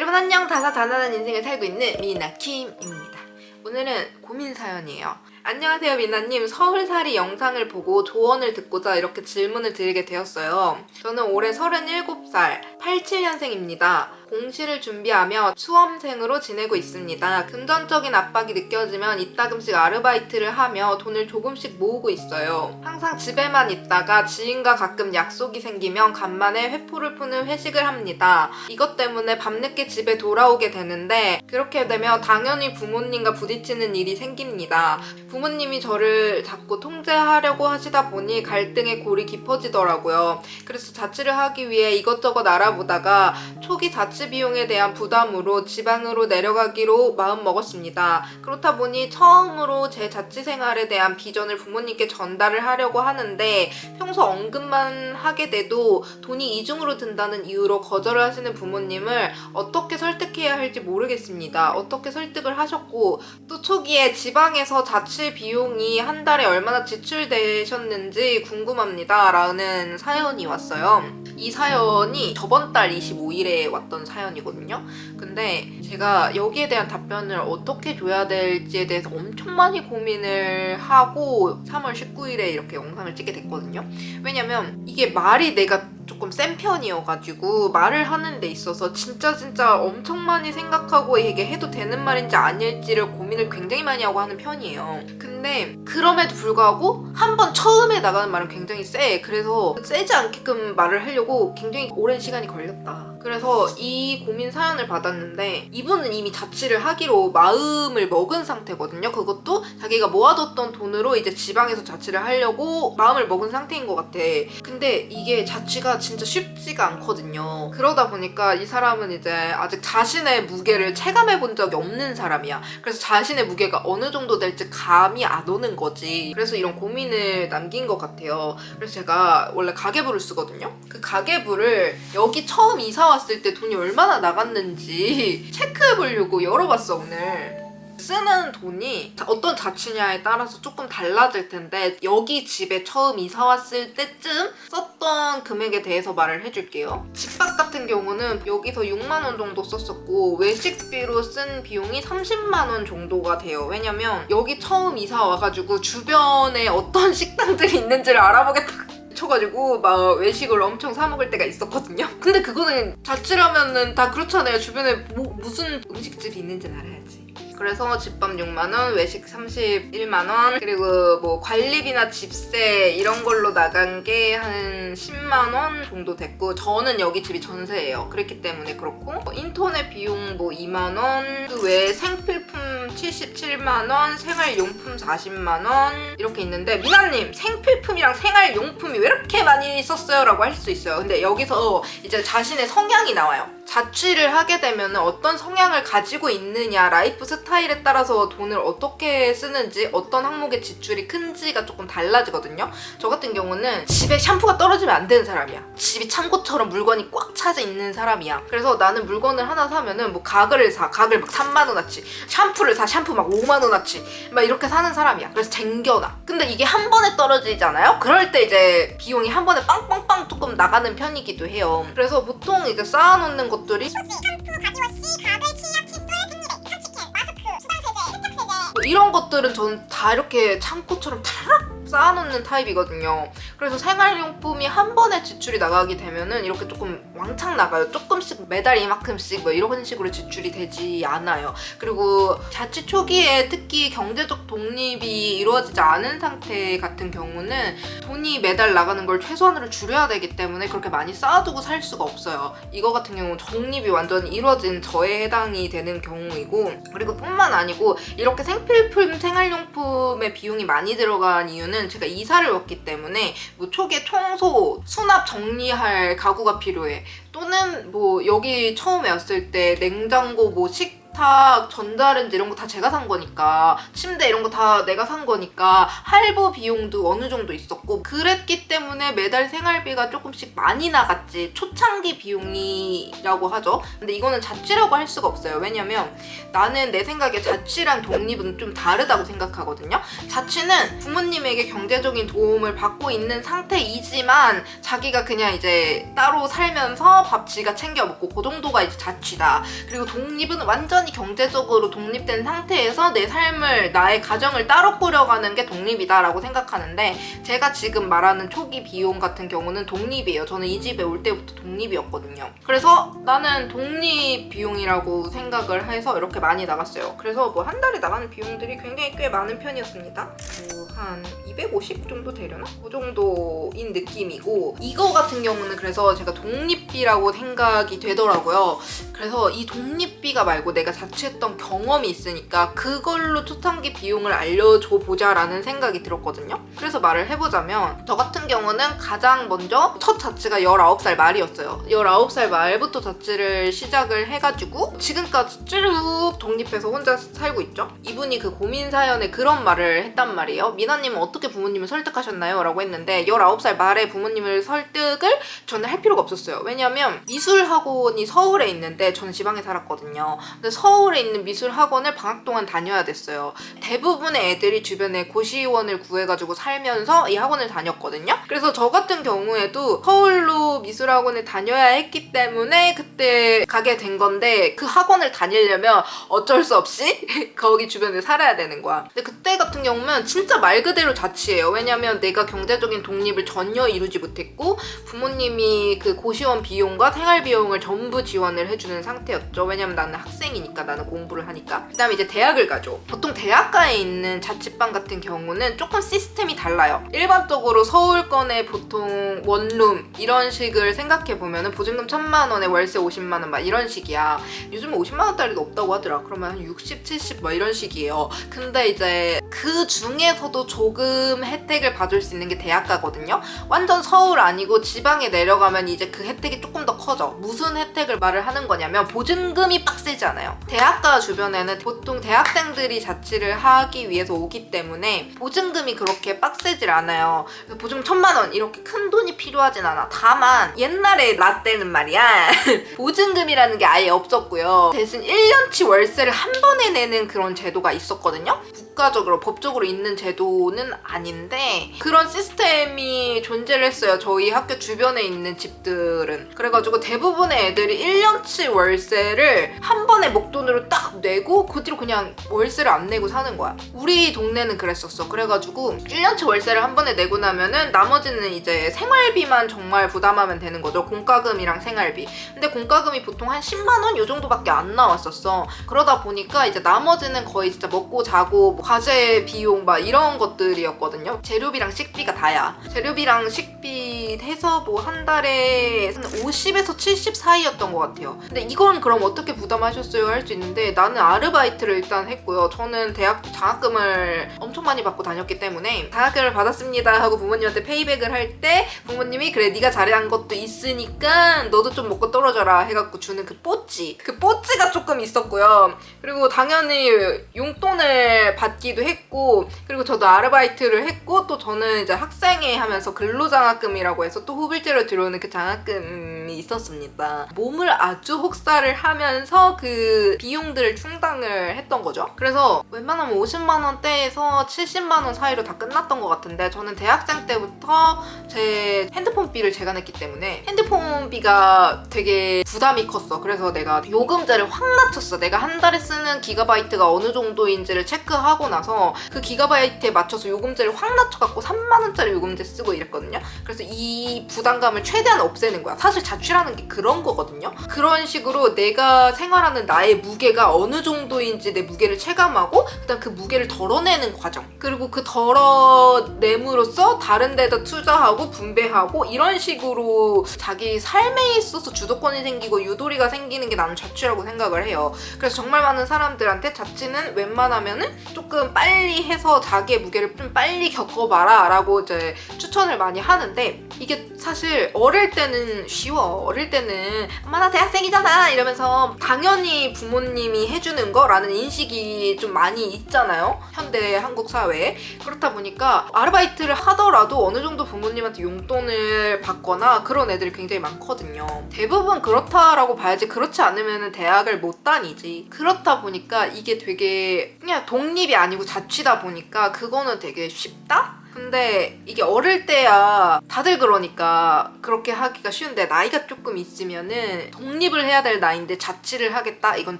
여러분 안녕. 다사다난한 인생을 살고 있는 미나킴입니다. 오늘은 고민 사연이에요. 안녕하세요 미나님. 서울살이 영상을 보고 조언을 듣고자 이렇게 질문을 드리게 되었어요. 저는 올해 37살 87년생입니다. 공시를 준비하며 수험생으로 지내고 있습니다. 금전적인 압박이 느껴지면 이따금씩 아르바이트를 하며 돈을 조금씩 모으고 있어요. 항상 집에만 있다가 지인과 가끔 약속이 생기면 간만에 회포를 푸는 회식을 합니다. 이것 때문에 밤늦게 집에 돌아오게 되는데 그렇게 되면 당연히 부모님과 부딪히는 일이 생깁니다. 부모님이 저를 자꾸 통제하려고 하시다 보니 갈등의 골이 깊어지더라고요. 그래서 자취를 하기 위해 이것저것 알아보다가 초기 자취 비용에 대한 부담으로 지방으로 내려가기로 마음먹었습니다. 그렇다 보니 처음으로 제 자취 생활에 대한 비전을 부모님께 전달을 하려고 하는데 평소 언급만 하게 돼도 돈이 이중으로 든다는 이유로 거절을 하시는 부모님을 어떻게 설득해야 할지 모르겠습니다. 어떻게 설득을 하셨고 또 초기에 지방에서 자취 비용이 한 달에 얼마나 지출되셨는지 궁금합니다. 라는 사연이 왔어요. 이 사연이 저번 달 25일에 왔던 사연이거든요. 근데 제가 여기에 대한 답변을 어떻게 줘야 될지에 대해서 엄청 많이 고민을 하고 3월 19일에 이렇게 영상을 찍게 됐거든요. 왜냐면 이게 말이 내가 조금 센 편이어가지고 말을 하는 데 있어서 진짜 엄청 많이 생각하고 이게 해도 되는 말인지 아닐지를 고민을 굉장히 많이 하고 하는 편이에요. 근데 그럼에도 불구하고 한번 처음에 나가는 말은 굉장히 세. 그래서 세지 않게끔 말을 하려고 굉장히 오랜 시간이 걸렸다. 그래서 이 고민 사연을 받았는데 이분은 이미 자취를 하기로 마음을 먹은 상태거든요. 그것도 자기가 모아뒀던 돈으로 이제 지방에서 자취를 하려고 마음을 먹은 상태인 것 같아. 근데 이게 자취가 진짜 쉽지가 않거든요. 그러다 보니까 이 사람은 이제 아직 자신의 무게를 체감해 본 적이 없는 사람이야. 그래서 자신의 무게가 어느 정도 될지 감이 안 오는 거지. 그래서 이런 고민을 남긴 것 같아요. 그래서 제가 원래 가계부를 쓰거든요. 그 가계부를 여기 처음 이사 왔을 때 돈이 얼마나 나갔는지 체크해 보려고 열어봤어 오늘. 쓰는 돈이 어떤 자취냐에 따라서 조금 달라질 텐데 여기 집에 처음 이사 왔을 때쯤 썼던 금액에 대해서 말을 해줄게요. 집밥 같은 경우는 여기서 6만 원 정도 썼었고 외식비로 쓴 비용이 30만 원 정도가 돼요. 왜냐면 여기 처음 이사 와가지고 주변에 어떤 식당들이 있는지를 알아보겠다 쳐가지고 막 외식을 엄청 사 먹을 때가 있었거든요. 근데 그거는 자취를 하면은 다 그렇잖아요. 주변에 무슨 음식집이 있는지는 알아야지. 그래서 집밥 6만원, 외식 31만원, 그리고 뭐 관리비나 집세 이런 걸로 나간 게 한 10만원 정도 됐고 저는 여기 집이 전세예요. 그렇기 때문에 그렇고 인터넷 비용 뭐 2만원, 그 외에 생필품 77만원, 생활용품 40만원 이렇게 있는데 미나님 생필품이랑 생활용품이 왜 이렇게 많이 썼어요? 라고 할 수 있어요. 근데 여기서 이제 자신의 성향이 나와요. 자취를 하게 되면 어떤 성향을 가지고 있느냐, 라이프 스타일에 따라서 돈을 어떻게 쓰는지, 어떤 항목의 지출이 큰지가 조금 달라지거든요. 저 같은 경우는 집에 샴푸가 떨어지면 안 되는 사람이야. 집이 창고처럼 물건이 꽉 차져 있는 사람이야. 그래서 나는 물건을 하나 사면은 뭐 가글을 사, 가글 막 3만 원어치, 샴푸를 사, 샴푸 막 5만 원어치 막 이렇게 사는 사람이야. 그래서 쟁겨놔. 근데 이게 한 번에 떨어지잖아요? 그럴 때 이제 비용이 한 번에 빵빵빵 조금 나가는 편이기도 해요. 그래서 보통 이제 쌓아놓는 것들이 샴푸, 바디워시, 가글, 치약, 칫솔, 캔디백, 탈취캔, 마스크, 수방세제, 세탁세제 뭐 이런 것들은 저는 다 이렇게 창고처럼 타락 쌓아놓는 타입이거든요. 그래서 생활용품이 한 번에 지출이 나가게 되면은 이렇게 조금 왕창 나가요. 조금씩 매달 이만큼씩 뭐 이런 식으로 지출이 되지 않아요. 그리고 자취 초기에 특히 경제적 독립이 이루어지지 않은 상태 같은 경우는 돈이 매달 나가는 걸 최소한으로 줄여야 되기 때문에 그렇게 많이 쌓아두고 살 수가 없어요. 이거 같은 경우는 독립이 완전 이루어진 저에 해당이 되는 경우이고, 그리고 뿐만 아니고 이렇게 생필품, 생활용품의 비용이 많이 들어간 이유는 제가 이사를 왔기 때문에 뭐 초기에 청소, 수납 정리할 가구가 필요해. 또는 뭐 여기 처음에 왔을 때 냉장고, 뭐 식탁 세탁, 전자레인지 이런 거 다 제가 산 거니까, 침대 이런 거 다 내가 산 거니까 할부 비용도 어느 정도 있었고, 그랬기 때문에 매달 생활비가 조금씩 많이 나갔지. 초창기 비용이라고 하죠. 근데 이거는 자취라고 할 수가 없어요. 왜냐면 나는 내 생각에 자취랑 독립은 좀 다르다고 생각하거든요. 자취는 부모님에게 경제적인 도움을 받고 있는 상태이지만 자기가 그냥 이제 따로 살면서 밥 지가 챙겨 먹고 그 정도가 이제 자취다. 그리고 독립은 완전히 경제적으로 독립된 상태에서 내 삶을, 나의 가정을 따로 꾸려가는 게 독립이다라고 생각하는데, 제가 지금 말하는 초기 비용 같은 경우는 독립이에요. 저는 이 집에 올 때부터 독립이었거든요. 그래서 나는 독립 비용이라고 생각을 해서 이렇게 많이 나갔어요. 그래서 뭐 한 달에 나가는 비용들이 굉장히 꽤 많은 편이었습니다. 뭐 한 250 정도 되려나? 그 정도인 느낌이고, 이거 같은 경우는 그래서 제가 독립비라고 생각이 되더라고요. 그래서 이 독립비가 말고 내가 자취했던 경험이 있으니까 그걸로 초창기 비용을 알려줘 보자라는 생각이 들었거든요. 그래서 말을 해보자면, 저 같은 경우는 가장 먼저 첫 자취가 19살 말이었어요. 19살 말부터 자취를 시작을 해가지고 지금까지 쭉 독립해서 혼자 살고 있죠. 이분이 그 고민 사연에 그런 말을 했단 말이에요. 미나님은 어떻게 부모님을 설득하셨나요? 라고 했는데, 19살 말에 부모님을 설득을 저는 할 필요가 없었어요. 왜냐면 미술학원이 서울에 있는데 저는 지방에 살았거든요. 근데 서울에 있는 미술학원을 방학 동안 다녀야 됐어요. 대부분의 애들이 주변에 고시원을 구해가지고 살면서 이 학원을 다녔거든요. 그래서 저 같은 경우에도 서울로 미술학원을 다녀야 했기 때문에 그때 가게 된 건데, 그 학원을 다니려면 어쩔 수 없이 거기 주변에 살아야 되는 거야. 근데 그때 같은 경우는 진짜 말 그대로 자취예요. 왜냐면 내가 경제적인 독립을 전혀 이루지 못했고 부모님이 그 고시원 비용과 생활 비용을 전부 지원을 해주는 상태였죠. 왜냐면 나는 학생이니까, 나는 공부를 하니까. 그 다음에 이제 대학을 가죠. 보통 대학가에 있는 자취방 같은 경우는 조금 시스템이 달라요. 일반적으로 서울권의 보통 원룸 이런 식을 생각해보면 보증금 1,000만 원에 월세 50만 원 막 이런 식이야. 요즘 50만 원짜리도 없다고 하더라. 그러면 한 60, 70 막 이런 식이에요. 근데 이제 그 중에서도 조금 혜택을 받을 수 있는 게 대학가거든요. 완전 서울 아니고 지방에 내려가면 이제 그 혜택이 조금 더 커져. 무슨 혜택을 말을 하는 거냐면 보증금이 빡세잖아요. 대학가 주변에는 보통 대학생들이 자취를 하기 위해서 오기 때문에 보증금이 그렇게 빡세질 않아요. 보증금 1,000만 원 이렇게 큰 돈이 필요하진 않아. 다만 옛날에 나 때는 말이야 보증금이라는 게 아예 없었고요. 대신 1년치 월세를 한 번에 내는 그런 제도가 있었거든요. 국가적으로 법적으로 있는 제도는 아닌데 그런 시스템이 존재를 했어요. 저희 학교 주변에 있는 집들은. 그래가지고 대부분의 애들이 1년치 월세를 한 번에 목돈으로 딱 내고 그 뒤로 그냥 월세를 안 내고 사는 거야. 우리 동네는 그랬었어. 그래가지고 1년치 월세를 한 번에 내고 나면은 나머지는 이제 생활비만 정말 부담하면 되는 거죠. 공과금이랑 생활비. 근데 공과금이 보통 한 10만 원 요 정도밖에 안 나왔었어. 그러다 보니까 이제 나머지는 거의 진짜 먹고 자고 뭐 과제 비용 막 이런 것들이었거든요. 재료비랑 식비가 다야. 재료비랑 식비 해서 뭐 한 달에 한 50에서 70 사이였던 것 같아요. 근데 이건 그럼 어떻게 부담하셨어요? 할 수 있는데 나는 아르바이트를 일단 했고요. 저는 대학 장학금을 엄청 많이 받고 다녔기 때문에 장학금을 받았습니다 하고 부모님한테 페이백을 할 때 부모님이 그래 네가 잘한 것도 있으니까 너도 좀 먹고 떨어져라 해갖고 주는 그 뽀찌. 그 뽀찌가 조금 있었고요. 그리고 당연히 용돈을 받기도 했고, 그리고 저도 아르바이트를 했고, 또 저는 이제 학생회 하면서 근로장학금이라고 해서 또 후불제로 들어오는 그 장학금이 있었습니다. 몸을 아주 혹사를 하면서 그 비용들을 충당을 했던 거죠. 그래서 웬만하면 50만 원대에서 70만 원 사이로 다 끝났던 것 같은데, 저는 대학생 때부터 제 핸드폰비를 제가 냈기 때문에 핸드폰비가 되게 부담이 컸어. 그래서 내가 요금제를 확 낮췄어. 내가 한 달에 쓰는 기가바이트가 어느 정도인지를 체크하고 나서 그 기가바이트에 맞춰서 요금제를 확 낮춰갖고 3만 원짜리 요금제 쓰고 이랬거든요. 그래서 이 부담감을 최대한 없애는 거야. 사실 자취라는 게 그런 거거든요. 그런 식으로 내가 생활하는 나의 무게가 어느 정도인지 내 무게를 체감하고 그다음 그 무게를 덜어내는 과정. 그리고 그 덜어냄으로써 다른 데다 투자하고 분배하고 이런 식으로 자기 삶에 있어서 주도권이 생기고 유도리가 생기는 게 나는 자취라고 생각을 해요. 그래서 정말 많은 사람들한테 자취는 웬만하면은 조금 빨리 해서 자기의 무게를 좀 빨리 겪어봐라 라고 이제 추천을 많이 하는데, 이게 사실 어릴 때는 쉬워. 어릴 때는 엄마 나 대학생이잖아 이러면서 당연히 부모님이 해주는 거라는 인식이 좀 많이 있잖아요. 현대 한국 사회에. 그렇다 보니까 아르바이트를 하더라도 어느 정도 부모님한테 용돈을 받거나 그런 애들이 굉장히 많거든요. 대부분 그렇다라고 봐야지 그렇지 않으면 대학을 못 다니지. 그렇다 보니까 이게 되게 그냥 독립이 아니고 자취다 보니까 그거는 되게 쉽다? 근데 이게 어릴 때야 다들 그러니까 그렇게 하기가 쉬운데 나이가 조금 있으면은 독립을 해야 될 나이인데 자취를 하겠다? 이건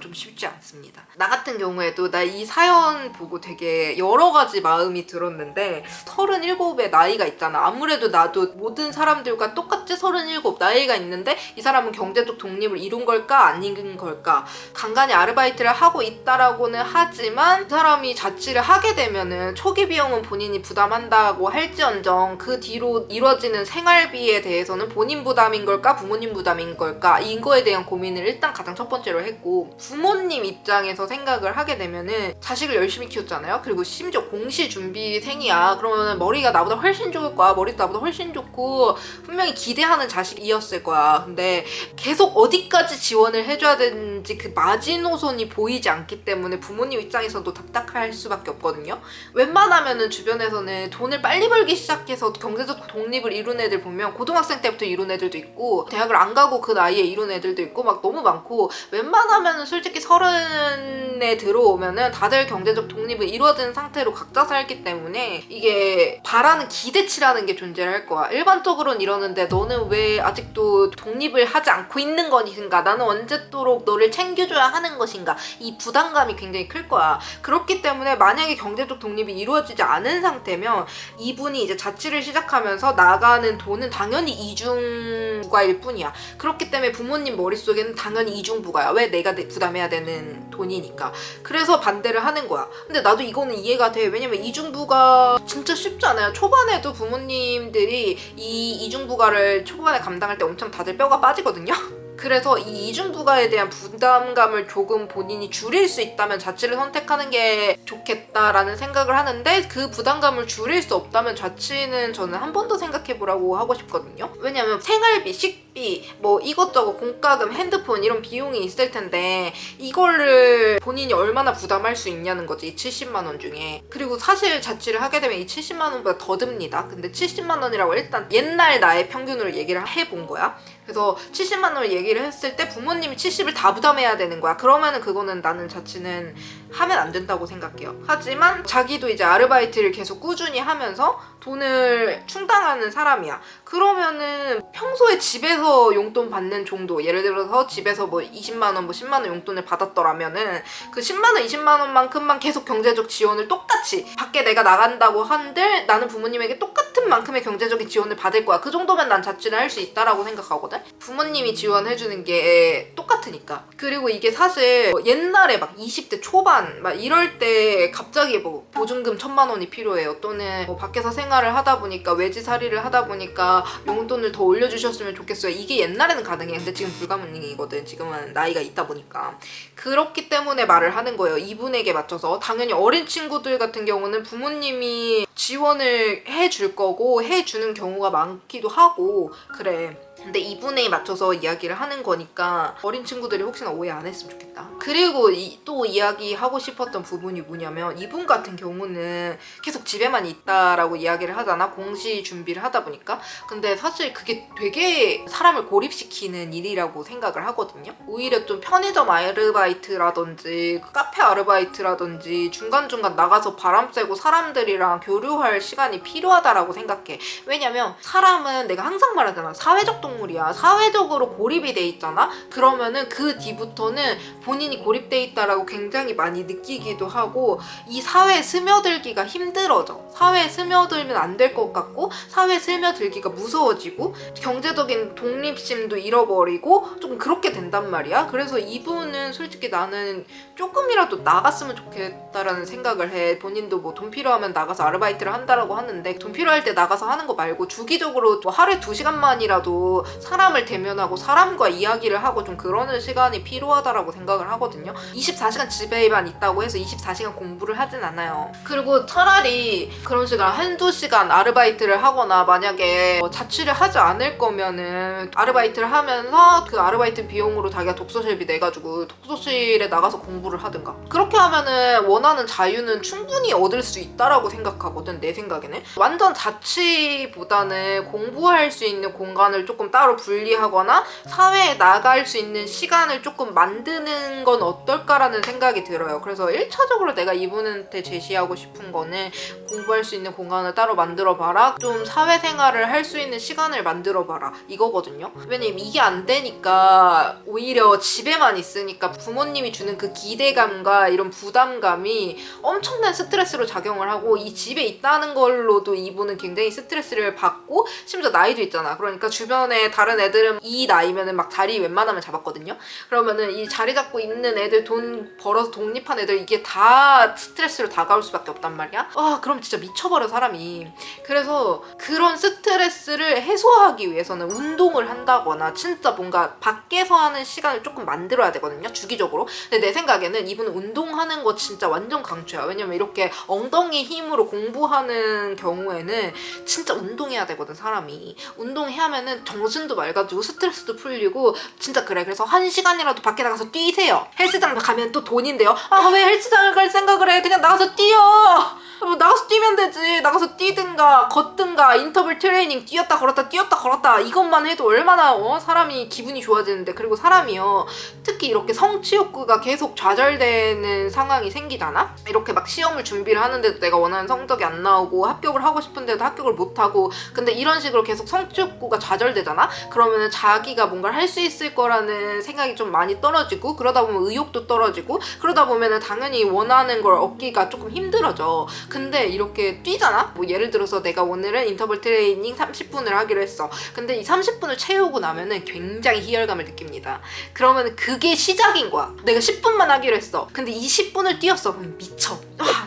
좀 쉽지 않습니다. 나 같은 경우에도 나 이 사연 보고 되게 여러 가지 마음이 들었는데 37의 나이가 있잖아. 아무래도 나도 모든 사람들과 똑같이 37 나이가 있는데 이 사람은 경제적 독립을 이룬 걸까 아닌 걸까? 간간히 아르바이트를 하고 있다라고는 하지만 이 사람이 자취를 하게 되면은 초기 비용은 본인이 부담한다고 할지언정 그 뒤로 이루어지는 생활비에 대해서는 본인 부담인 걸까 부모님 부담인 걸까 이거에 대한 고민을 일단 가장 첫 번째로 했고, 부모님 입장에서 생각을 하게 되면은 자식을 열심히 키웠잖아요. 그리고 심지어 공시준비생이야. 그러면 머리가 나보다 훨씬 좋을 거야. 머리도 나보다 훨씬 좋고 분명히 기대하는 자식이었을 거야. 근데 계속 어디까지 지원을 해줘야 되는지 그 마지노선이 보이지 않기 때문에 부모님 입장에서도 답답할 수밖에 없거든요. 웬만하면은 주변에서는 돈을 빨리 벌기 시작해서 경제적 독립을 이룬 애들 보면 고등학생 때부터 이룬 애들도 있고 대학을 안 가고 그 나이에 이룬 애들도 있고 막 너무 많고, 웬만하면은 솔직히 30에 들어오면은 다들 경제적 독립을 이루어진 상태로 각자 살기 때문에 이게 바라는 기대치라는 게 존재할 거야. 일반적으로는 이러는데 너는 왜 아직도 독립을 하지 않고 있는 것인가? 나는 언제도록 너를 챙겨줘야 하는 것인가? 이 부담감이 굉장히 클 거야. 그렇기 때문에 만약에 경제적 독립이 이루어지지 않은 상태면 이분이 이제 자취를 시작하면서 나가는 돈은 당연히 이중부가일 뿐이야. 그렇기 때문에 부모님 머릿속에는 당연히 이중부가야. 왜 내가 부담해야 되는 돈이니까. 그래서 반대를 하는 거야. 근데 나도 이거는 이해가 돼. 왜냐면 이중부가 진짜 쉽지 않아요. 초반에도 부모님들이 이 이중부가를 초반에 감당할 때 엄청 다들 뼈가 빠지거든요. 그래서 이 이중부가에 대한 부담감을 조금 본인이 줄일 수 있다면 자취를 선택하는 게 좋겠다라는 생각을 하는데, 그 부담감을 줄일 수 없다면 자취는 저는 한 번 더 생각해보라고 하고 싶거든요. 왜냐면 생활비, 식비, 뭐 이것저것 공과금, 핸드폰 이런 비용이 있을 텐데 이거를 본인이 얼마나 부담할 수 있냐는 거지, 이 70만 원 중에. 그리고 사실 자취를 하게 되면 이 70만 원보다 더 듭니다. 근데 70만 원이라고 일단 옛날 나의 평균으로 얘기를 해본 거야. 그래서 70만 원을 얘기를 했을 때 부모님이 70을 다 부담해야 되는 거야. 그러면은 그거는 나는 자취는 하면 안 된다고 생각해요. 하지만 자기도 이제 아르바이트를 계속 꾸준히 하면서 돈을 충당하는 사람이야. 그러면은 평소에 집에서 용돈 받는 정도, 예를 들어서 집에서 뭐 20만 원, 뭐 10만 원 용돈을 받았더라면은 그 10만 원, 20만 원만큼만 계속 경제적 지원을 똑같이, 밖에 내가 나간다고 한들 나는 부모님에게 똑같은 만큼의 경제적인 지원을 받을 거야. 그 정도면 난 자취를 할 수 있다라고 생각하거든. 부모님이 지원해주는 게 똑같으니까. 그리고 이게 사실 옛날에 막 20대 초반 막 이럴 때 갑자기 뭐 보증금 1,000만 원이 필요해요. 또는 뭐 밖에서 생활을 하다 보니까 외지살이를 하다 보니까 용돈을 더 올려주셨으면 좋겠어요. 이게 옛날에는 가능해. 근데 지금 불가능이거든. 지금은 나이가 있다 보니까. 그렇기 때문에 말을 하는 거예요. 이분에게 맞춰서. 당연히 어린 친구들 같은 경우는 부모님이 지원을 해줄 거고 해주는 경우가 많기도 하고 그래. 근데 이분에 맞춰서 이야기를 하는 거니까 어린 친구들이 혹시나 오해 안 했으면 좋겠다. 그리고 또 이야기하고 싶었던 부분이 뭐냐면, 이분 같은 경우는 계속 집에만 있다라고 이야기를 하잖아. 공시 준비를 하다 보니까. 근데 사실 그게 되게 사람을 고립시키는 일이라고 생각을 하거든요. 오히려 좀 편의점 아르바이트라든지 카페 아르바이트라든지 중간중간 나가서 바람 쐬고 사람들이랑 교류할 시간이 필요하다라고 생각해. 왜냐면 사람은 내가 항상 말하잖아. 사회적 동물이야. 사회적으로 고립이 돼 있잖아. 그러면은 그 뒤부터는 본인이 고립돼 있다라고 굉장히 많이 느끼기도 하고, 이 사회에 스며들기가 힘들어져. 사회에 스며들면 안 될 것 같고, 사회에 스며들기가 무서워지고, 경제적인 독립심도 잃어버리고 좀 그렇게 된단 말이야. 그래서 이분은 솔직히 나는 조금이라도 나갔으면 좋겠다라는 생각을 해. 본인도 뭐 돈 필요하면 나가서 아르바이트를 한다라고 하는데, 돈 필요할 때 나가서 하는 거 말고 주기적으로 뭐 하루에 2시간만이라도 그리고 사람을 대면하고 사람과 이야기를 하고 좀 그러는 시간이 필요하다라고 생각을 하거든요. 24시간 집에만 있다고 해서 24시간 공부를 하진 않아요. 그리고 차라리 그런 시간 한두 시간 아르바이트를 하거나 만약에 자취를 하지 않을 거면은 아르바이트를 하면서 그 아르바이트 비용으로 자기가 독서실비 내가지고 독서실에 나가서 공부를 하든가 그렇게 하면은 원하는 자유는 충분히 얻을 수 있다라고 생각하거든. 내 생각에는 완전 자취보다는 공부할 수 있는 공간을 조금 따로 분리하거나 사회에 나갈 수 있는 시간을 조금 만드는 건 어떨까라는 생각이 들어요. 그래서 1차적으로 내가 이분한테 제시하고 싶은 거는 공부할 수 있는 공간을 따로 만들어봐라, 좀 사회생활을 할 수 있는 시간을 만들어봐라 이거거든요. 왜냐면 이게 안 되니까 오히려 집에만 있으니까 부모님이 주는 그 기대감과 이런 부담감이 엄청난 스트레스로 작용을 하고 이 집에 있다는 걸로도 이분은 굉장히 스트레스를 받고 심지어 나이도 있잖아. 그러니까 주변에 다른 애들은 이 나이면은 막 자리 웬만하면 잡았거든요. 그러면은 이 자리 잡고 있는 애들, 돈 벌어서 독립한 애들, 이게 다 스트레스로 다가올 수밖에 없단 말이야. 그럼 진짜 미쳐버려 사람이. 그래서 그런 스트레스를 해소하기 위해서는 운동을 한다거나 진짜 뭔가 밖에서 하는 시간을 조금 만들어야 되거든요, 주기적으로. 근데 내 생각에는 이분은 운동하는 거 진짜 완전 강추야. 왜냐면 이렇게 엉덩이 힘으로 공부하는 경우에는 진짜 운동해야 되거든, 사람이. 운동하면은 정신도 맑아지고 스트레스도 풀리고 진짜 그래. 그래서 1시간이라도 밖에 나가서 뛰세요. 헬스장 가면 또 돈인데요. 왜 헬스장을 갈 생각을 해? 그냥 나가서 뛰어! 나가서 뛰면 되지. 나가서 뛰든가 걷든가 인터벌 트레이닝 뛰었다 걸었다 이것만 해도 얼마나 사람이 기분이 좋아지는데. 그리고 사람이요, 특히 이렇게 성취 욕구가 계속 좌절되는 상황이 생기잖아. 이렇게 막 시험을 준비를 하는데도 내가 원하는 성적이 안 나오고 합격을 하고 싶은데도 합격을 못하고, 근데 이런 식으로 계속 성취 욕구가 좌절되잖아. 그러면은 자기가 뭔가를 할 수 있을 거라는 생각이 좀 많이 떨어지고, 그러다 보면 의욕도 떨어지고, 그러다 보면은 당연히 원하는 걸 얻기가 조금 힘들어져. 근데 이렇게 뛰잖아? 뭐 예를 들어서 내가 오늘은 인터벌 트레이닝 30분을 하기로 했어. 근데 이 30분을 채우고 나면은 굉장히 희열감을 느낍니다. 그러면 그게 시작인 거야. 내가 10분만 하기로 했어. 근데 20분을 뛰었어. 그럼 미쳐.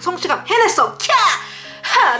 성취감 해냈어. 캬!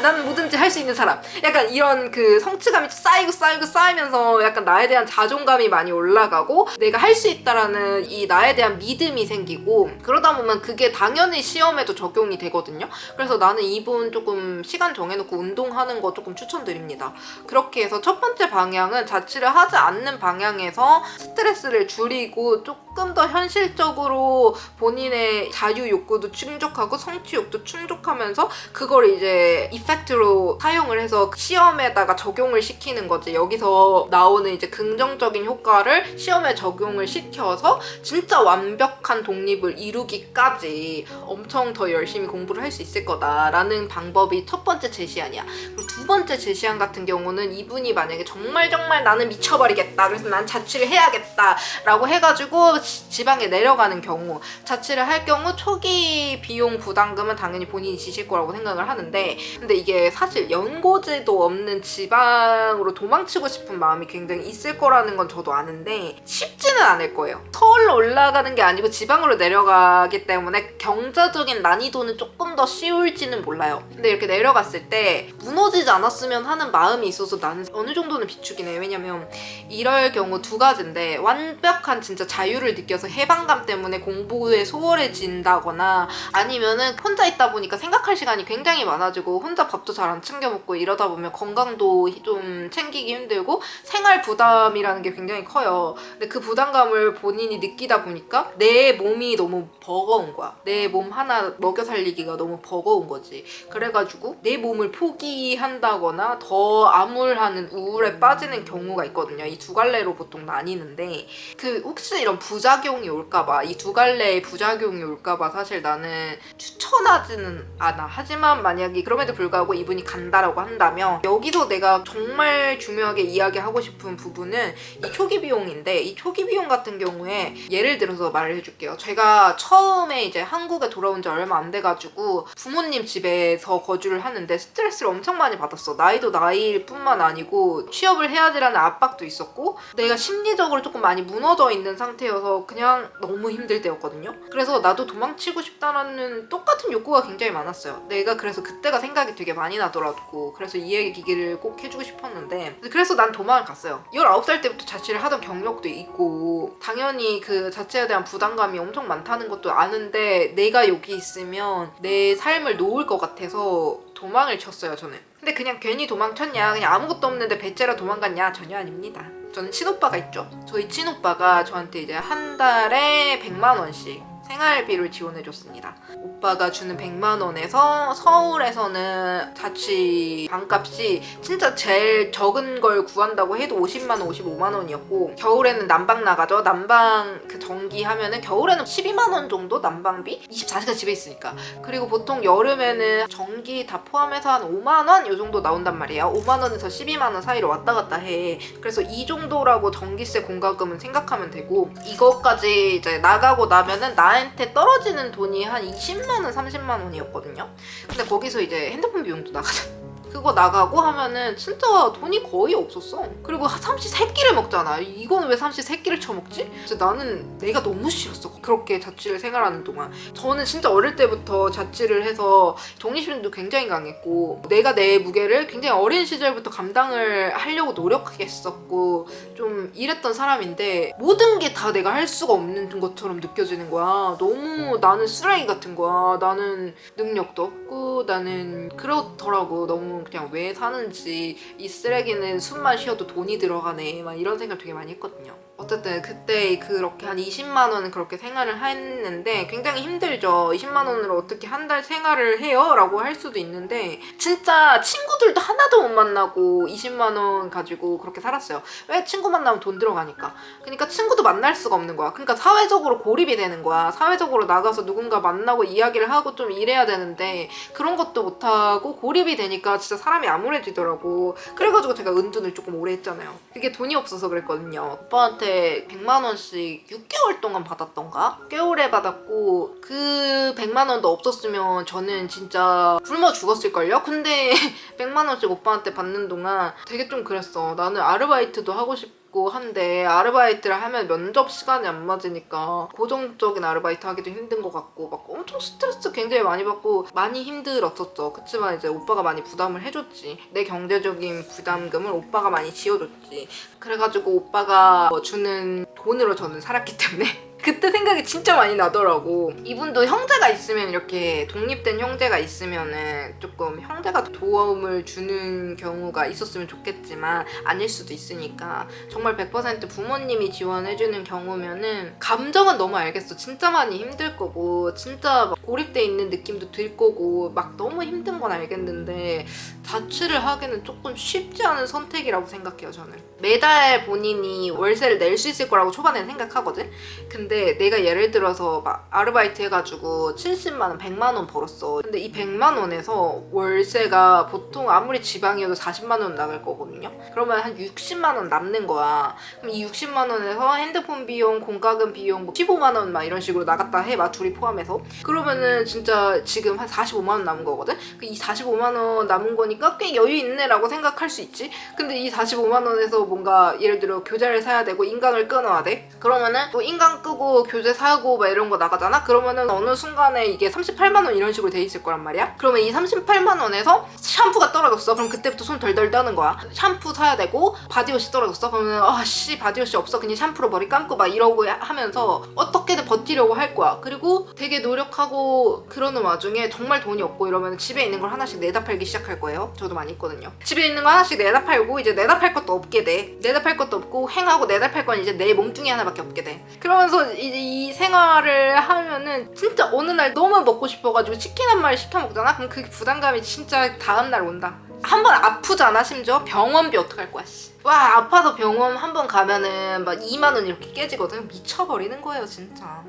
나는 뭐든지 할 수 있는 사람. 약간 이런 그 성취감이 쌓이면서 약간 나에 대한 자존감이 많이 올라가고 내가 할 수 있다라는 이 나에 대한 믿음이 생기고, 그러다 보면 그게 당연히 시험에도 적용이 되거든요. 그래서 나는 이분 조금 시간 정해놓고 운동하는 거 조금 추천드립니다. 그렇게 해서 첫 번째 방향은 자취를 하지 않는 방향에서 스트레스를 줄이고 조금 더 현실적으로 본인의 자유 욕구도 충족하고 성취 욕도 충족하면서 그걸 이제 이펙트로 사용을 해서 시험에다가 적용을 시키는 거지. 여기서 나오는 이제 긍정적인 효과를 시험에 적용을 시켜서 진짜 완벽한 독립을 이루기까지 엄청 더 열심히 공부를 할 수 있을 거다라는 방법이 첫 번째 제시안이야. 그리고 두 번째 제시안 같은 경우는 이분이 만약에 정말 나는 미쳐버리겠다, 그래서 난 자취를 해야겠다 라고 해가지고 지방에 내려가는 경우, 자취를 할 경우 초기 비용 부담금은 당연히 본인이 지실 거라고 생각을 하는데, 근데 이게 사실 연고지도 없는 지방으로 도망치고 싶은 마음이 굉장히 있을 거라는 건 저도 아는데 쉽지는 않을 거예요. 서울로 올라가는 게 아니고 지방으로 내려가기 때문에 경제적인 난이도는 조금 더 쉬울지는 몰라요. 근데 이렇게 내려갔을 때 무너지지 않았으면 하는 마음이 있어서 나는 어느 정도는 비추긴 해. 왜냐면 이럴 경우 두 가지인데, 완벽한 진짜 자유를 느껴서 해방감 때문에 공부에 소홀해진다거나, 아니면은 혼자 있다 보니까 생각할 시간이 굉장히 많아지고 혼자 밥도 잘 안 챙겨 먹고 이러다 보면 건강도 좀 챙기기 힘들고 생활 부담이라는 게 굉장히 커요. 근데 그 부담감을 본인이 느끼다 보니까 내 몸이 너무 버거운 거야. 내 몸 하나 먹여 살리기가 너무 버거운 거지. 그래가지고 내 몸을 포기한다거나 더 암울하는 우울에 빠지는 경우가 있거든요. 이 두 갈래로 보통 나뉘는데, 그 혹시 이런 부작용이 올까봐, 이 두 갈래의 부작용이 올까봐 사실 나는 추천하지는 않아. 하지만 만약에 그럼에도 불구하고 이분이 간다라고 한다면, 여기서 내가 정말 중요하게 이야기하고 싶은 부분은 이 초기 비용인데, 이 초기 비용 같은 경우에 예를 들어서 말을 해줄게요. 제가 처음에 이제 한국에 돌아온 지 얼마 안 돼가지고 부모님 집에서 거주를 하는데 스트레스를 엄청 많이 받았어. 나이도 나이일 뿐만 아니고 취업을 해야지라는 압박도 있었고 내가 심리적으로 조금 많이 무너져 있는 상태여서 그래서 그냥 너무 힘들 때였거든요. 그래서 나도 도망치고 싶다라는 똑같은 욕구가 굉장히 많았어요. 내가 그래서 그때가 생각이 되게 많이 나더라고. 그래서 이 얘기를 꼭 해주고 싶었는데, 그래서 난 도망을 갔어요. 19살 때부터 자취를 하던 경력도 있고 당연히 그 자취에 대한 부담감이 엄청 많다는 것도 아는데 내가 여기 있으면 내 삶을 놓을 것 같아서 도망을 쳤어요, 저는. 근데 그냥 괜히 도망쳤냐, 그냥 아무것도 없는데 배째라 도망갔냐? 전혀 아닙니다. 저는 친오빠가 있죠. 저희 친오빠가 저한테 이제 한 달에 100만 원씩 생활비를 지원해줬습니다. 오빠가 주는 100만 원에서 서울에서는 자취 방값이 진짜 제일 적은 걸 구한다고 해도 50만 원, 55만 원이었고 겨울에는 난방 나가죠. 난방 그 전기 하면은 겨울에는 12만 원 정도 난방비? 24시간 집에 있으니까. 그리고 보통 여름에는 전기 다 포함해서 한 5만 원? 요 정도 나온단 말이에요. 5만 원에서 12만 원 사이로 왔다 갔다 해. 그래서 이 정도라고 전기세 공과금은 생각하면 되고 이것까지 이제 나가고 나면은 나한테 떨어지는 돈이 한 20만 원, 30만 원이었거든요. 근데 거기서 이제 핸드폰 비용도 나가잖아. 그거 나가고 하면은 진짜 돈이 거의 없었어. 그리고 삼시 세끼를 먹잖아. 이거는 왜 삼시 세끼를 쳐먹지? 진짜 나는 내가 너무 싫었어. 그렇게 자취를 생활하는 동안. 저는 진짜 어릴 때부터 자취를 해서 독립심도 굉장히 강했고 내가 내 무게를 굉장히 어린 시절부터 감당을 하려고 노력했었고 좀 이랬던 사람인데 모든 게 다 내가 할 수가 없는 것처럼 느껴지는 거야. 너무 나는 쓰레기 같은 거야. 나는 능력도 없고 나는 그렇더라고. 너무 그냥 왜 사는지 이 쓰레기는 숨만 쉬어도 돈이 들어가네 막 이런 생각 되게 많이 했거든요. 어쨌든 그때 그렇게 한 20만 원은 그렇게 생활을 했는데 굉장히 힘들죠. 20만 원으로 어떻게 한 달 생활을 해요? 라고 할 수도 있는데 진짜 친구들도 하나도 못 만나고 20만 원 가지고 그렇게 살았어요. 왜? 친구 만나면 돈 들어가니까. 그러니까 친구도 만날 수가 없는 거야. 그러니까 사회적으로 고립이 되는 거야. 사회적으로 나가서 누군가 만나고 이야기를 하고 좀 이래야 되는데 그런 것도 못하고 고립이 되니까 진짜 사람이 암울해지더라고. 그래가지고 제가 은둔을 조금 오래 했잖아요. 그게 돈이 없어서 그랬거든요. 오빠한테 100만 원씩 6개월 동안 받았던가? 6개월에 받았고 그 100만 원도 없었으면 저는 진짜 굶어 죽었을걸요? 근데 100만 원씩 오빠한테 받는 동안 되게 좀 그랬어. 나는 아르바이트도 하고 싶고 한데 아르바이트를 하면 면접 시간이 안 맞으니까 고정적인 아르바이트 하기도 힘든 것 같고 막 엄청 스트레스 굉장히 많이 받고 많이 힘들었었죠. 그치만 이제 오빠가 많이 부담을 해줬지. 내 경제적인 부담금을 오빠가 많이 지어줬지. 그래가지고 오빠가 주는 돈으로 저는 살았기 때문에 그때 생각이 진짜 많이 나더라고. 이분도 형제가 있으면 이렇게 독립된 형제가 있으면은 조금 형제가 도움을 주는 경우가 있었으면 좋겠지만 아닐 수도 있으니까 정말 100% 부모님이 지원해주는 경우면은 감정은 너무 알겠어. 진짜 많이 힘들 거고 진짜 막 고립돼 있는 느낌도 들 거고 막 너무 힘든 건 알겠는데 자취를 하기는 조금 쉽지 않은 선택이라고 생각해요. 저는 매달 본인이 월세를 낼 수 있을 거라고 초반에는 생각하거든. 근데 내가 예를 들어서 막 아르바이트 해가지고 70만 원, 100만 원 벌었어. 근데 이 100만 원에서 월세가 보통 아무리 지방이어도 40만 원 나갈 거거든요. 그러면 한 60만 원 남는 거야. 그럼 이 60만 원에서 핸드폰 비용, 공과금 비용 뭐 15만 원 막 이런 식으로 나갔다 해봐. 둘이 포함해서. 그러면은 진짜 지금 한 45만 원 남은 거거든. 이 45만 원 남은 거니까 꽤 여유 있네라고 생각할 수 있지. 근데 이 45만 원에서 뭔가 예를 들어 교재를 사야 되고 인강을 끊어야 돼. 그러면은 뭐 인강 끄고 교재 사고 막 이런 거 나가잖아? 그러면은 어느 순간에 이게 38만 원 이런 식으로 돼 있을 거란 말이야? 그러면 이 38만 원에서 샴푸가 떨어졌어. 그럼 그때부터 손 덜덜 떠는 거야. 샴푸 사야 되고 바디워시 떨어졌어. 그러면 아씨 바디워시 없어. 그냥 샴푸로 머리 감고 막 이러고 하면서 어떻게든 버티려고 할 거야. 그리고 되게 노력하고 그러는 와중에 정말 돈이 없고 이러면 집에 있는 걸 하나씩 내다 팔기 시작할 거예요. 저도 많이 있거든요. 집에 있는 거 하나씩 내다 팔고 이제 내다 팔 것도 없게 돼. 내다 팔 것도 없고 행하고 내다 팔 건 이제 내 몸뚱이 하나밖에 없게 돼. 그러면서 이 생활을 하면은 진짜 어느 날 너무 먹고 싶어가지고 치킨 한 마리 시켜 먹잖아? 그럼 그 부담감이 진짜 다음날 온다. 한 번 아프잖아. 심지어 병원비 어떡할 거야 씨. 와 아파서 병원 한 번 가면은 막 2만 원 이렇게 깨지거든. 미쳐버리는 거예요 진짜.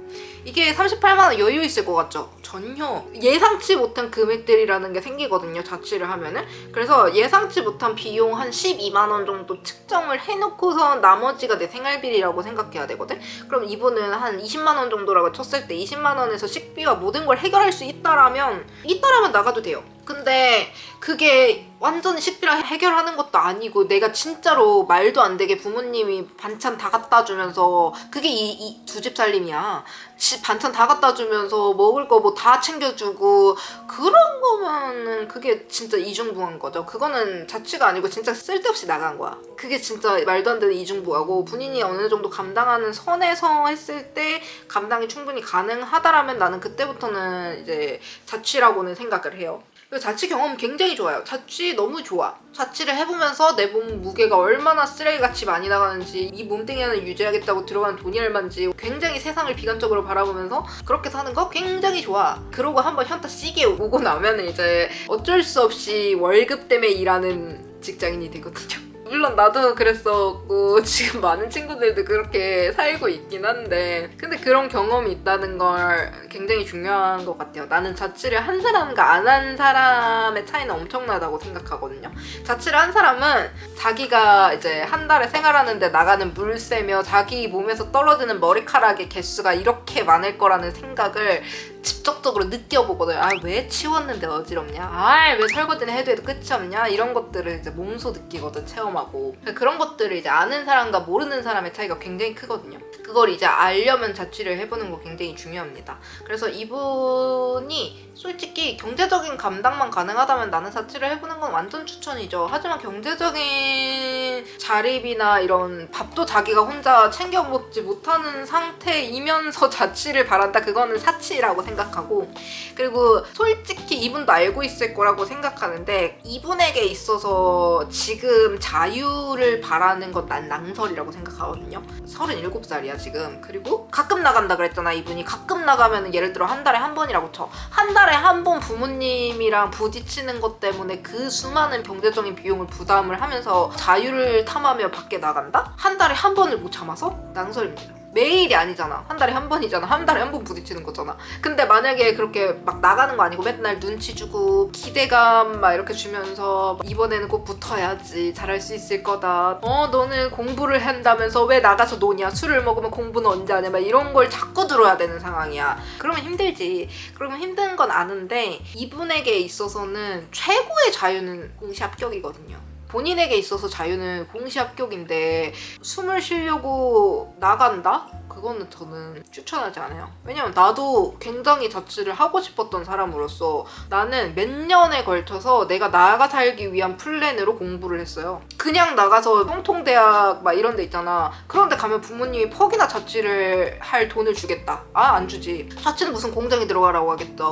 이게 38만 원 여유 있을 것 같죠? 전혀. 예상치 못한 금액들이라는 게 생기거든요 자취를 하면은. 그래서 예상치 못한 비용 한 12만 원 정도 측정을 해놓고서 나머지가 내 생활비라고 생각해야 되거든. 그럼 이분은 한 20만 원 정도라고 쳤을 때 20만 원에서 식비와 모든 걸 해결할 수 있다라면 나가도 돼요. 근데 그게 완전 식비랑 해결하는 것도 아니고 내가 진짜로 말도 안 되게 부모님이 반찬 다 갖다 주면서 그게 이 두 집 살림이야. 반찬 다 갖다 주면서 먹을 거 뭐 다 챙겨주고 그런 거면은 그게 진짜 이중부한 거죠. 그거는 자취가 아니고 진짜 쓸데없이 나간 거야. 그게 진짜 말도 안 되는 이중부하고 본인이 어느 정도 감당하는 선에서 했을 때 감당이 충분히 가능하다라면 나는 그때부터는 이제 자취라고는 생각을 해요. 그리고 자취 경험 굉장히 좋아요. 자취 너무 좋아. 자취를 해보면서 내 몸 무게가 얼마나 쓰레기같이 많이 나가는지 이 몸뚱이 하나 유지하겠다고 들어간 돈이 얼만지 굉장히 세상을 비관적으로 바라보면서 그렇게 사는 거 굉장히 좋아. 그러고 한번 현타 시게 오고 나면 이제 어쩔 수 없이 월급 때문에 일하는 직장인이 되거든요. 물론 나도 그랬었고 지금 많은 친구들도 그렇게 살고 있긴 한데 근데 그런 경험이 있다는 걸 굉장히 중요한 것 같아요. 나는 자취를 한 사람과 안 한 사람의 차이는 엄청나다고 생각하거든요. 자취를 한 사람은 자기가 이제 한 달에 생활하는데 나가는 물세며 자기 몸에서 떨어지는 머리카락의 개수가 이렇게 많을 거라는 생각을 직접적으로 느껴보거든요. 아, 왜 치웠는데 어지럽냐? 아, 왜 설거지는 해도 끝이 없냐? 이런 것들을 이제 몸소 느끼거든, 체험하고. 그런 것들을 이제 아는 사람과 모르는 사람의 차이가 굉장히 크거든요. 그걸 이제 알려면 자취를 해보는 거 굉장히 중요합니다. 그래서 이분이 솔직히 경제적인 감당만 가능하다면 나는 자취를 해보는 건 완전 추천이죠. 하지만 경제적인 자립이나 이런 밥도 자기가 혼자 챙겨 먹지 못하는 상태이면서 자취를 바란다? 그거는 사치라고 생각하고, 그리고 솔직히 이분도 알고 있을 거라고 생각하는데 이분에게 있어서 지금 자유를 바라는 건 난 낭설이라고 생각하거든요. 37살이야 지금. 그리고 가끔 나간다 그랬잖아. 이분이 가끔 나가면 예를 들어 한 달에 한 번이라고 쳐. 한 달에 한 번 부모님이랑 부딪히는 것 때문에 그 수많은 경제적인 비용을 부담을 하면서 자유를 탐하며 밖에 나간다? 한 달에 한 번을 못 참아서? 낭설입니다. 매일이 아니잖아. 한 달에 한 번이잖아. 한 달에 한 번 부딪히는 거잖아. 근데 만약에 그렇게 막 나가는 거 아니고 맨날 눈치 주고 기대감 막 이렇게 주면서 이번에는 꼭 붙어야지. 잘할 수 있을 거다. 너는 공부를 한다면서 왜 나가서 노냐? 술을 먹으면 공부는 언제 하냐? 막 이런 걸 자꾸 들어야 되는 상황이야. 그러면 힘들지. 그러면 힘든 건 아는데 이분에게 있어서는 최고의 자유는 공시합격이거든요. 본인에게 있어서 자유는 공시합격인데 숨을 쉬려고 나간다? 그거는 저는 추천하지 않아요. 왜냐면 나도 굉장히 자취를 하고 싶었던 사람으로서 나는 몇 년에 걸쳐서 내가 나가 살기 위한 플랜으로 공부를 했어요. 그냥 나가서 통통대학 막 이런 데 있잖아. 그런 데 가면 부모님이 퍽이나 자취를 할 돈을 주겠다. 아, 안 주지. 자취는 무슨 공장에 들어가라고 하겠다.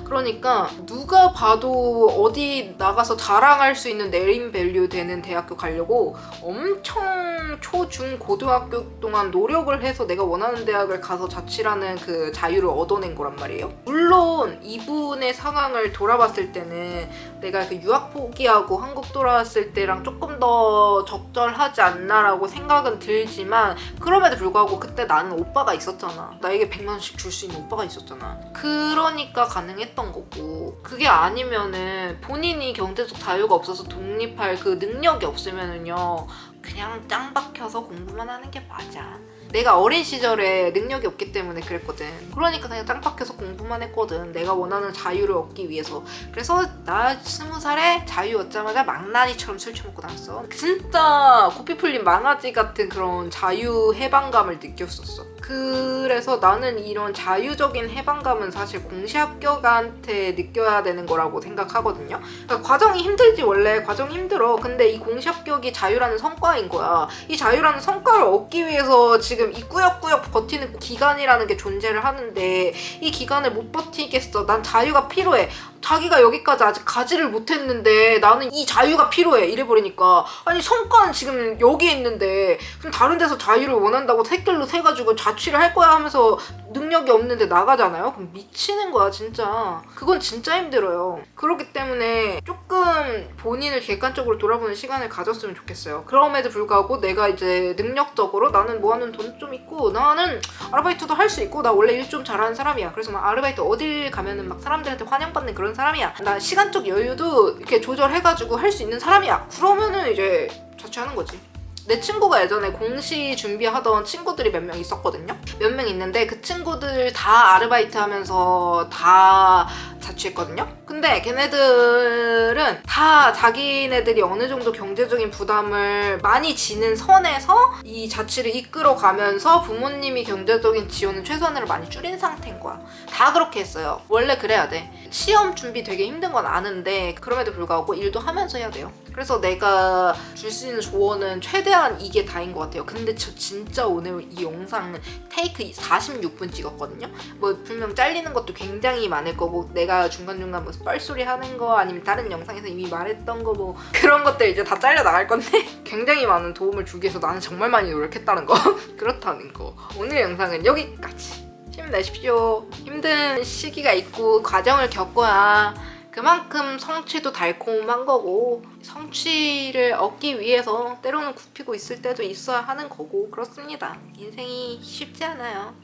그러니까 누가 봐도 어디 나가서 자랑할 수 있는 네임밸류 되는 대학교 가려고 엄청 초, 중, 고등학교 동안 노력을 해서 내가 원하는 대학을 가서 자취라는 그 자유를 얻어낸 거란 말이에요. 물론 이분의 상황을 돌아봤을 때는 내가 그 유학 포기하고 한국 돌아왔을 때랑 조금 더 적절하지 않나라고 생각은 들지만 그럼에도 불구하고 그때 나는 오빠가 있었잖아. 나에게 100만 원씩 줄 수 있는 오빠가 있었잖아. 그러니까 가능했던 거고, 그게 아니면은 본인이 경제적 자유가 없어서 독립할 그 능력이 없으면은요 그냥 짱 박혀서 공부만 하는 게 맞아. 내가 어린 시절에 능력이 없기 때문에 그랬거든. 그러니까 그냥 짱 박혀서 공부만 했거든. 내가 원하는 자유를 얻기 위해서. 그래서 나 20살에 자유 얻자마자 망나니처럼 술 처먹고 다녔어. 진짜 고삐 풀린 망아지 같은 그런 자유 해방감을 느꼈었어. 그래서 나는 이런 자유적인 해방감은 사실 공시합격한테 느껴야 되는 거라고 생각하거든요. 그러니까 과정이 힘들지. 원래 과정이 힘들어. 근데 이 공시합격이 자유라는 성과인 거야. 이 자유라는 성과를 얻기 위해서 지금 이 꾸역꾸역 버티는 기간이라는 게 존재를 하는데 이 기간을 못 버티겠어. 난 자유가 필요해. 자기가 여기까지 아직 가지를 못했는데 나는 이 자유가 필요해 이래버리니까, 아니 성과는 지금 여기 있는데 그럼 다른 데서 자유를 원한다고 새길로 새가지고 자취를 할 거야 하면서 능력이 없는데 나가잖아요? 그럼 미치는 거야 진짜. 그건 진짜 힘들어요. 그렇기 때문에 조금 본인을 객관적으로 돌아보는 시간을 가졌으면 좋겠어요. 그럼에도 불구하고 내가 이제 능력적으로 나는 모아놓은 돈 좀 있고 나는 아르바이트도 할 수 있고 나 원래 일 좀 잘하는 사람이야. 그래서 막 아르바이트 어딜 가면은 막 사람들한테 환영받는 그런 사람이야. 나 시간적 여유도 이렇게 조절해가지고 할 수 있는 사람이야. 그러면은 이제 자취하는 거지. 내 친구가 예전에 공시 준비하던 친구들이 몇 명 있었거든요. 몇 명 있는데 그 친구들 다 아르바이트 하면서 다 자취했거든요. 근데 걔네들은 다 자기네들이 어느 정도 경제적인 부담을 많이 지는 선에서 이 자취를 이끌어가면서 부모님이 경제적인 지원을 최소한으로 많이 줄인 상태인 거야. 다 그렇게 했어요. 원래 그래야 돼. 시험 준비 되게 힘든 건 아는데 그럼에도 불구하고 일도 하면서 해야 돼요. 그래서 내가 줄 수 있는 조언은 최대한 이게 다인 것 같아요. 근데 저 진짜 오늘 이 영상 테이크 46분 찍었거든요. 뭐 분명 잘리는 것도 굉장히 많을 거고 내가 중간중간 뭐 뻘소리 하는 거 아니면 다른 영상에서 이미 말했던 거 뭐 그런 것들 이제 다 잘려 나갈 건데 굉장히 많은 도움을 주기 위해서 나는 정말 많이 노력했다는 거 그렇다는 거. 오늘 영상은 여기까지. 힘내십시오. 힘든 시기가 있고 과정을 겪어야 그만큼 성취도 달콤한 거고 성취를 얻기 위해서 때로는 굽히고 있을 때도 있어야 하는 거고 그렇습니다. 인생이 쉽지 않아요.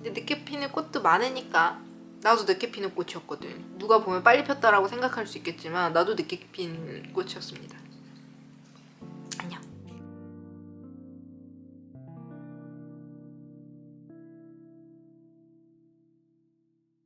근데 늦게 피는 꽃도 많으니까 나도 늦게 피는 꽃이었거든. 누가 보면 빨리 폈다라고 생각할 수 있겠지만 나도 늦게 핀 꽃이었습니다.